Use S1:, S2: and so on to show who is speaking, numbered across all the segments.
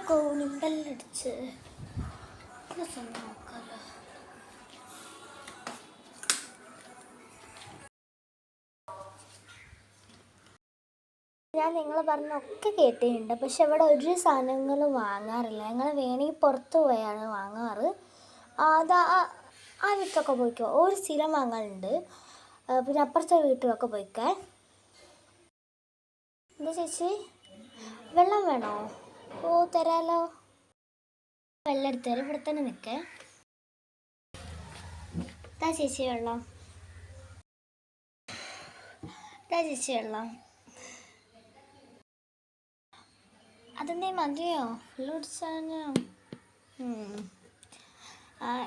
S1: കോണും ബെല്ലടിച്ച് നോക്കാലോ. ഞാൻ നിങ്ങൾ പറഞ്ഞൊക്കെ കേട്ടിട്ടുണ്ട്, പക്ഷെ ഇവിടെ ഒരു സാധനങ്ങളും വാങ്ങാറില്ല. ഞങ്ങൾ വേണമെങ്കിൽ പുറത്ത് പോയാണ് വാങ്ങാറ്. അത് ആ വീട്ടിലൊക്കെ പോയിക്കോ, ഒരു സ്ഥിരം വാങ്ങാറുണ്ട്. പിന്നെ അപ്പുറത്തെ വീട്ടിലൊക്കെ പോയിക്കേ. എന്താ ചേച്ചി, വെള്ളം വേണോ? ഓ തരാലോ. വെള്ളം എടുത്തരാം, ഇവിടെ തന്നെ നിൽക്കേ. താ ചേച്ചി വെള്ളം, താ ചേച്ചി വെള്ളം. അതെന്തേ മതിയോ? വെള്ളം കുടിച്ചാഞ്ഞോ?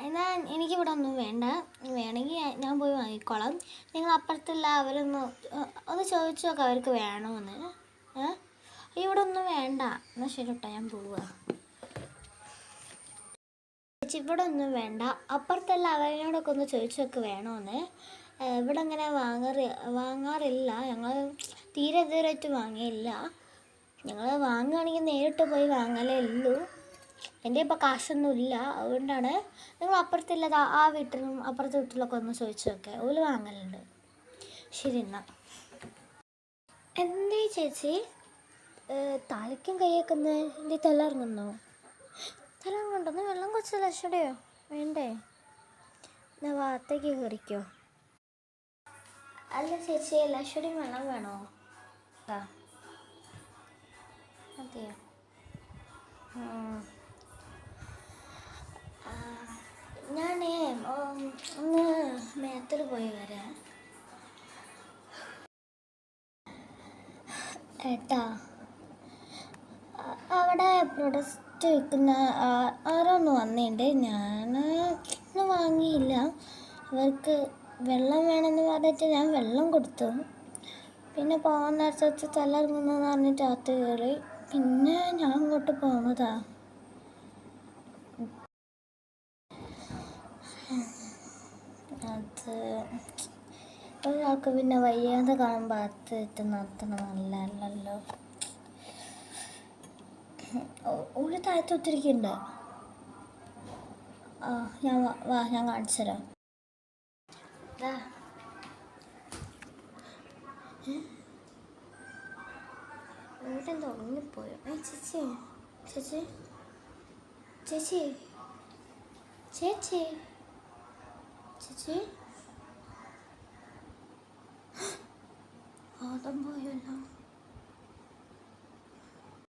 S1: എന്നാൽ എനിക്കിവിടെ ഒന്നും വേണ്ട. വേണമെങ്കിൽ ഞാൻ പോയി വാങ്ങിക്കോളാം. നിങ്ങൾ അപ്പുറത്തുള്ള ഒന്ന് ചോദിച്ചു നോക്കാം അവർക്ക് വേണമെന്ന്. ഇവിടെ ഒന്നും വേണ്ട. എന്നാൽ ശരി കേട്ടോ, ഞാൻ പോവുക. ചേച്ചി ഇവിടെ ഒന്നും വേണ്ട, അപ്പുറത്തുള്ള അവരോടൊക്കെ ഒന്ന് ചോദിച്ചു നോക്ക് വേണമെന്ന്. ഇവിടെ അങ്ങനെ വാങ്ങാറില്ല. ഞങ്ങൾ തീരെ ഇതുവരെയായിട്ട് വാങ്ങിയില്ല. ഞങ്ങൾ വാങ്ങുകയാണെങ്കിൽ നേരിട്ട് പോയി വാങ്ങലേ ഉള്ളൂ. എൻ്റെ ഇപ്പോൾ കാശൊന്നുമില്ല, അതുകൊണ്ടാണ്. നിങ്ങൾ അപ്പുറത്തുള്ളത് ആ വീട്ടിലും അപ്പുറത്തെ വീട്ടിലൊക്കെ ഒന്ന് ചോദിച്ചു നോക്കേ, ഓല് വാങ്ങലുണ്ട്. ശരി എന്നാൽ. എന്തേ ചേച്ചി തലയ്ക്കും കൈയൊക്കെ എൻ്റെ തല ഇറങ്ങുന്നോ? തല ഇറങ്ങുന്നുണ്ടോ? വെള്ളം കുറച്ച് ലക്ഷടയോ വേണ്ടേ? എന്നാൽ ഭാഗത്തേക്ക് കയറിക്കോ. അല്ല ചേച്ചി, ലക്ഷടിയും വെള്ളം വേണോ? അതെയോ? ഞാനേ ഒന്ന് മേത്തിൽ പോയി വരാം. ഏട്ടാ, അവിടെ പ്രൊഡക്റ്റ് വിൽക്കുന്ന ആരൊന്നും വന്നിട്ടുണ്ട്. ഞാൻ ഒന്നും വാങ്ങിയില്ല. അവർക്ക് വെള്ളം വേണമെന്ന് പറഞ്ഞിട്ട് ഞാൻ വെള്ളം കൊടുത്തു. പിന്നെ പോകാൻ നേരത്തെ തല ഇറങ്ങുന്നെന്ന് പറഞ്ഞിട്ട് അകത്ത് കയറി. പിന്നെ ഞാൻ അങ്ങോട്ട് പോകുന്നതാ. അത് ഒരാൾക്ക് പിന്നെ വയ്യാതെ കാണുമ്പോൾ അകത്ത് നിർത്തണം, നല്ലതല്ലല്ലോ. ഒരു താഴത്ത് ഒത്തിരിക്കുന്നുണ്ട്. ഞാൻ കാണിച്ചു തരാം. ഇവിടെ എന്താ ഉറങ്ങിപ്പോയോ? ചേച്ചി ചേച്ചി ചേച്ചി ചേച്ചി ചേച്ചി ബോധം പോയല്ലോ.